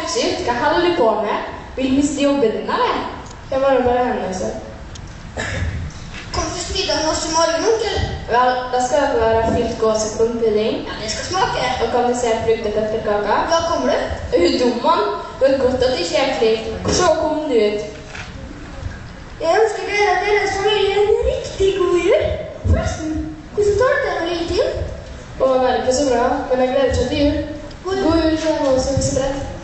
ikke ut. Hva holder du på med? Vil du miste jobben din, eller? Jeg var bare henvise. Kan du spise den norske morgen, onkel? Vel, da skal det være fylt gås og plompudding. Ja, det skal smake. Og kondensert frukt og pepperkaka. Da kommer du. Er du dum, mann? Du vet godt at det ikke er slik. Så kom du ut. Jeg ønsker dere at deres familie er en riktig god jul. Forresten, hvordan tar det deg med lille tid? Og det er ikke så bra, men jeg gleder seg til jul. God jul. God jul, så jeg må også vise brett.